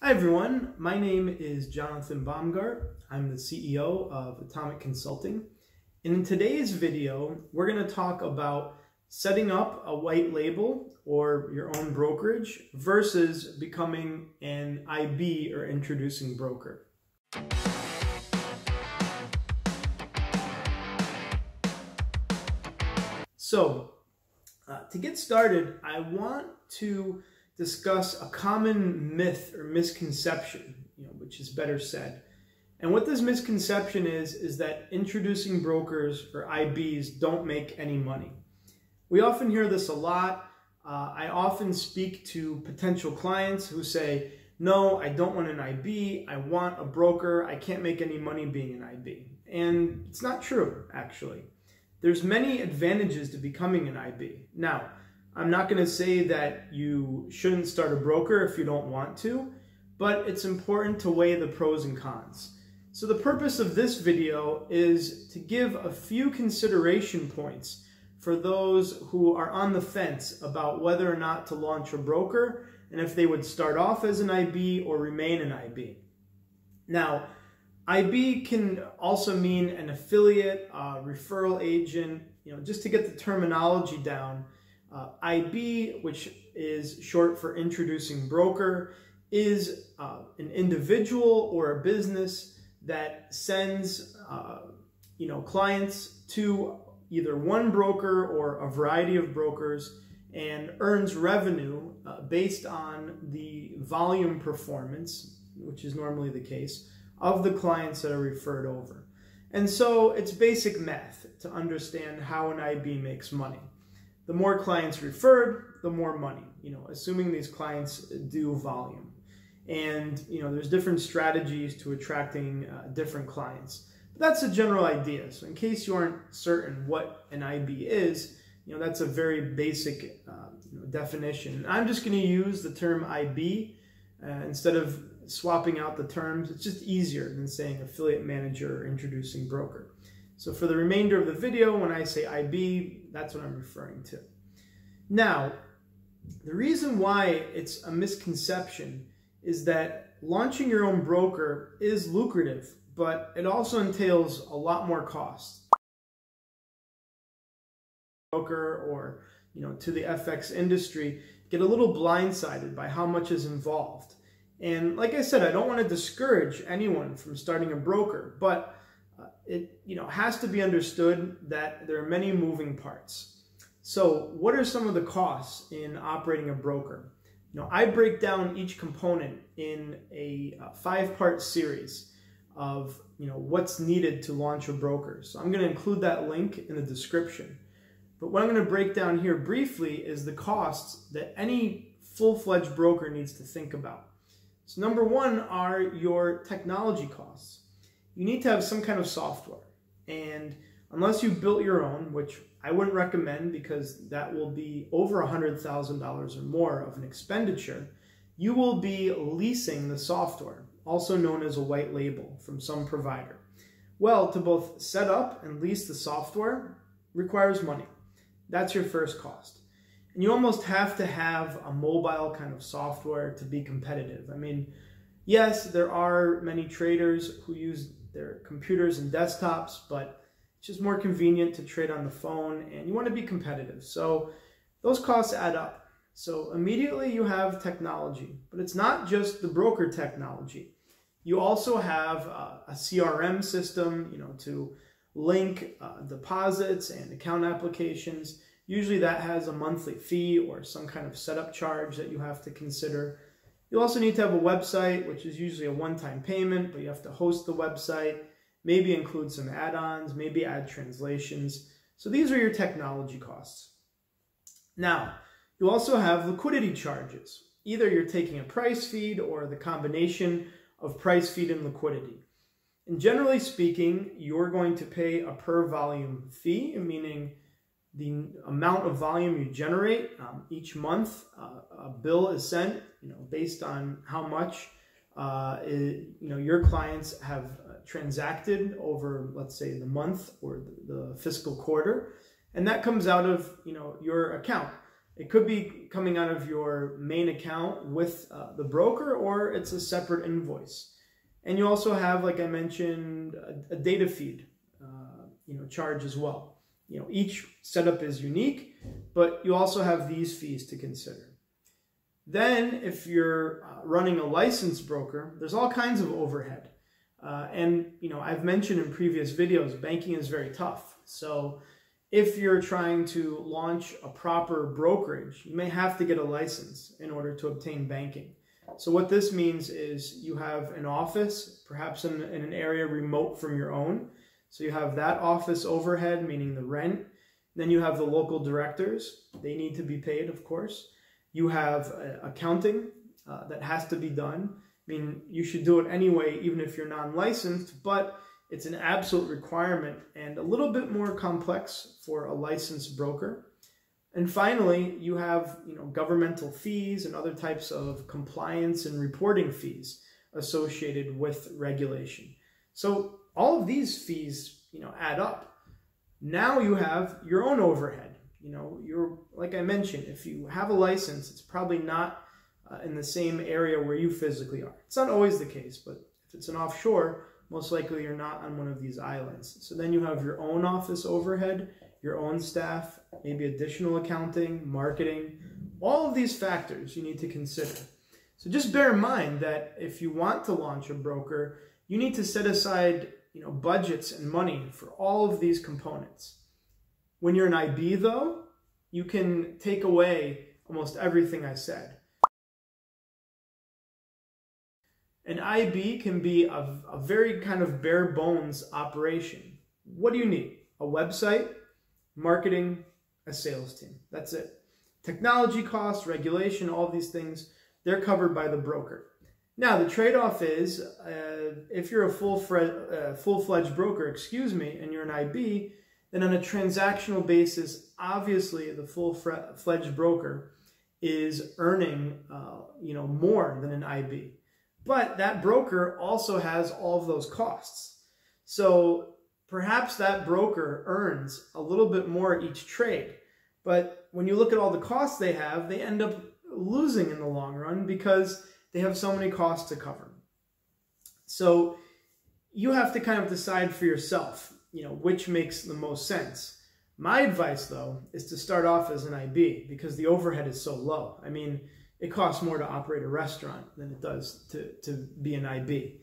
Hi everyone, my name is Jonathan Baumgart. I'm the CEO of Atomic Consulting. And in today's video, we're going to talk about setting up a white label or your own brokerage versus becoming an IB or introducing broker. So, to get started, I want to discuss a common myth or misconception, which is better said. And what this misconception is that introducing brokers or IBs don't make any money. We often hear this a lot. I often speak to potential clients who say, no, I don't want an IB, I want a broker, I can't make any money being an IB. And it's not true, actually. There's many advantages to becoming an IB. Now, I'm not going to say that you shouldn't start a broker if you don't want to, but it's important to weigh the pros and cons. So the purpose of this video is to give a few consideration points for those who are on the fence about whether or not to launch a broker and if they would start off as an IB or remain an IB. Now, IB can also mean an affiliate, referral agent, just to get the terminology down. IB, which is short for introducing broker, is an individual or a business that sends clients to either one broker or a variety of brokers and earns revenue based on the volume performance, which is normally the case, of the clients that are referred over. And so it's basic math to understand how an IB makes money. The more clients referred, the more money, assuming these clients do volume. And, there's different strategies to attracting different clients. But that's a general idea. So in case you aren't certain what an IB is, that's a very basic definition. I'm just going to use the term IB instead of swapping out the terms. It's just easier than saying affiliate manager or introducing broker. So for the remainder of the video, when I say IB, that's what I'm referring to. Now, the reason why it's a misconception is that launching your own broker is lucrative, but it also entails a lot more costs. Broker or, to the FX industry, get a little blindsided by how much is involved. And like I said, I don't want to discourage anyone from starting a broker, but it has to be understood that there are many moving parts. So what are some of the costs in operating a broker? I break down each component in a 5-part series of what's needed to launch a broker. So I'm going to include that link in the description. But what I'm going to break down here briefly is the costs that any full-fledged broker needs to think about. So number one are your technology costs. You need to have some kind of software, and unless you built your own, which I wouldn't recommend because that will be over $100,000 or more of an expenditure, you will be leasing the software, also known as a white label, from some provider. Well, to both set up and lease the software requires money. That's your first cost. And you almost have to have a mobile kind of software to be competitive. I mean, yes, there are many traders who use their computers and desktops, but it's just more convenient to trade on the phone, and you want to be competitive. So those costs add up. So immediately you have technology, but it's not just the broker technology. You also have a CRM system, to link deposits and account applications. Usually that has a monthly fee or some kind of setup charge that you have to consider. You also need to have a website, which is usually a one-time payment, but you have to host the website, maybe include some add-ons, maybe add translations. So these are your technology costs. Now, you also have liquidity charges. Either you're taking a price feed or the combination of price feed and liquidity. And generally speaking, you're going to pay a per volume fee, meaning the amount of volume you generate each month. A bill is sent, based on how much your clients have transacted over, let's say, the month or the fiscal quarter, and that comes out of your account. It could be coming out of your main account with the broker, or it's a separate invoice. And you also have, like I mentioned, a data feed charge as well. Each setup is unique, but you also have these fees to consider. Then if you're running a licensed broker, there's all kinds of overhead. I've mentioned in previous videos, banking is very tough. So if you're trying to launch a proper brokerage, you may have to get a license in order to obtain banking. So what this means is you have an office, perhaps in an area remote from your own. So you have that office overhead, meaning the rent. Then you have the local directors. They need to be paid, of course. You have accounting that has to be done. I mean, you should do it anyway, even if you're non-licensed, but it's an absolute requirement and a little bit more complex for a licensed broker. And finally, you have governmental fees and other types of compliance and reporting fees associated with regulation. So all of these fees, add up. Now you have your own overhead. Like I mentioned, if you have a license, it's probably not in the same area where you physically are. It's not always the case, but if it's an offshore, most likely you're not on one of these islands. So then you have your own office overhead, your own staff, maybe additional accounting, marketing, all of these factors you need to consider. So just bear in mind that if you want to launch a broker, you need to set aside budgets and money for all of these components. When you're an IB though, you can take away almost everything I said. An IB can be a very kind of bare bones operation. What do you need? A website, marketing, a sales team. That's it. Technology costs, regulation, all of these things, they're covered by the broker. Now, the trade-off is if you're a full-fledged broker, and you're an IB, then on a transactional basis, obviously the full-fledged broker is earning more than an IB. But that broker also has all of those costs. So perhaps that broker earns a little bit more each trade. But when you look at all the costs they have, they end up losing in the long run because they have so many costs to cover. So you have to kind of decide for yourself, which makes the most sense. My advice, though, is to start off as an IB because the overhead is so low. I mean, it costs more to operate a restaurant than it does to be an IB.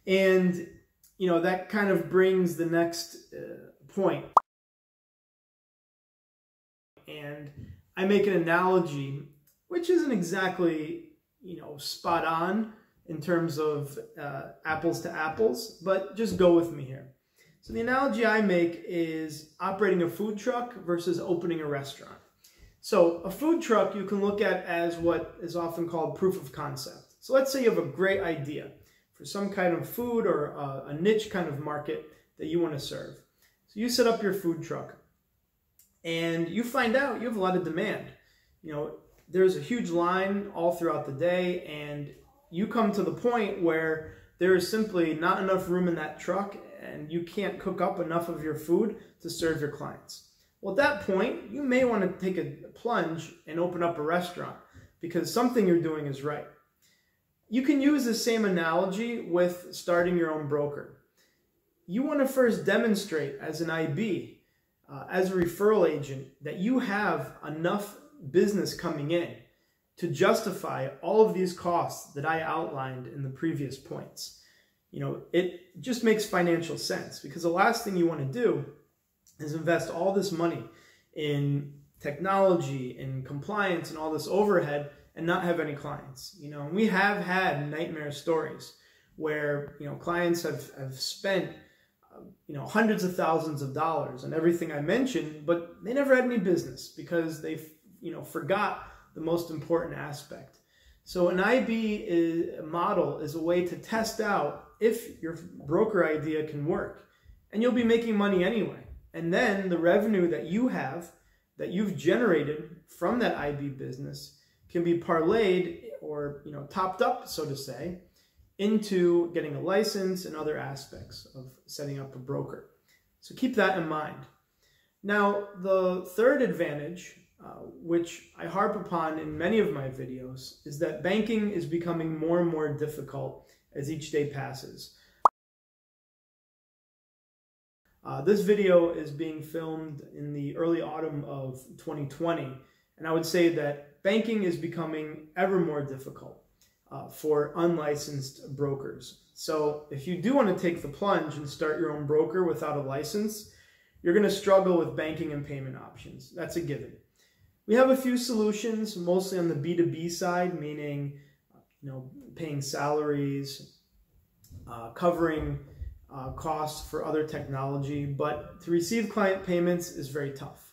And, that kind of brings the next point. And I make an analogy, which isn't exactly, spot on in terms of apples to apples, but just go with me here. So the analogy I make is operating a food truck versus opening a restaurant. So a food truck you can look at as what is often called proof of concept. So let's say you have a great idea for some kind of food or a niche kind of market that you want to serve. So you set up your food truck and you find out you have a lot of demand. There's a huge line all throughout the day and you come to the point where there is simply not enough room in that truck and you can't cook up enough of your food to serve your clients. Well, at that point, you may want to take a plunge and open up a restaurant because something you're doing is right. You can use the same analogy with starting your own broker. You want to first demonstrate as an IB, as a referral agent, that you have enough business coming in to justify all of these costs that I outlined in the previous points. It just makes financial sense because the last thing you want to do is invest all this money in technology and compliance and all this overhead and not have any clients. We have had nightmare stories where clients have spent hundreds of thousands of dollars on everything I mentioned, but they never had any business because they forgot the most important aspect. So an IB model is a way to test out if your broker idea can work, and you'll be making money anyway. And then the revenue that you have, that you've generated from that IB business, can be parlayed or topped up, so to say, into getting a license and other aspects of setting up a broker. So keep that in mind. Now, the third advantage which I harp upon in many of my videos, is that banking is becoming more and more difficult as each day passes. This video is being filmed in the early autumn of 2020, and I would say that banking is becoming ever more difficult for unlicensed brokers. So if you do want to take the plunge and start your own broker without a license, you're going to struggle with banking and payment options. That's a given. We have a few solutions, mostly on the B2B side, meaning paying salaries, covering costs for other technology, but to receive client payments is very tough.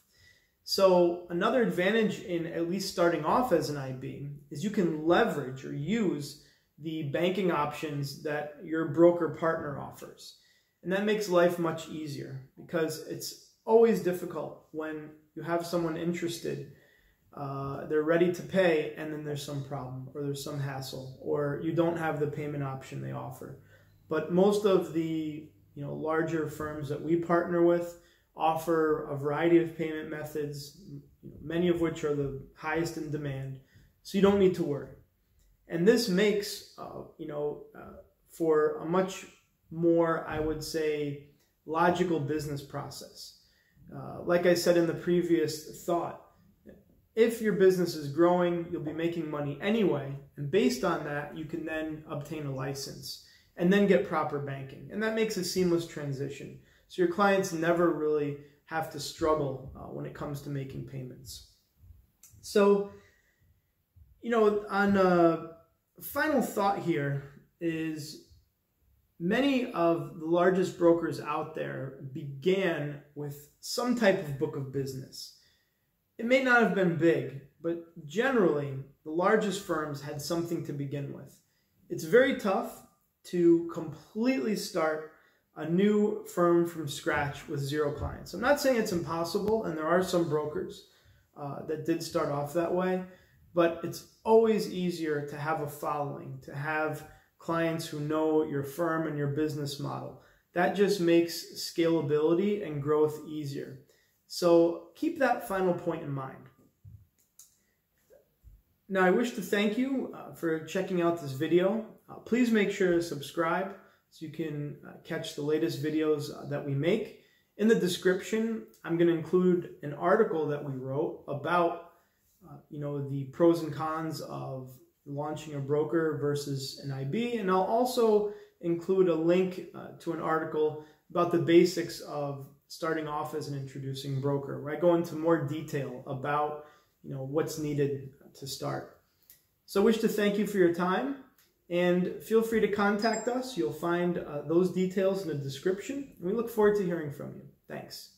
So another advantage in at least starting off as an IB is you can leverage or use the banking options that your broker partner offers. And that makes life much easier because it's always difficult when you have someone interested, they're ready to pay, and then there's some problem or there's some hassle or you don't have the payment option they offer. But most of the larger firms that we partner with offer a variety of payment methods, many of which are the highest in demand, so you don't need to worry. And this makes, for a much more, I would say, logical business process. Like I said in the previous thought, if your business is growing, you'll be making money anyway, and based on that, you can then obtain a license and then get proper banking. And that makes a seamless transition. So your clients never really have to struggle when it comes to making payments. So, on a final thought here is many of the largest brokers out there began with some type of book of business. It may not have been big, but generally the largest firms had something to begin with. It's very tough to completely start a new firm from scratch with 0 clients. I'm not saying it's impossible, and there are some brokers that did start off that way, but it's always easier to have a following, to have clients who know your firm and your business model. That just makes scalability and growth easier. So keep that final point in mind. Now, I wish to thank you for checking out this video. Please make sure to subscribe so you can catch the latest videos that we make. In the description, I'm going to include an article that we wrote about the pros and cons of launching a broker versus an IB, and I'll also include a link to an article about the basics of starting off as an introducing broker, where I go into more detail about what's needed to start. So I wish to thank you for your time, and feel free to contact us. You'll find those details in the description, and we look forward to hearing from you. Thanks.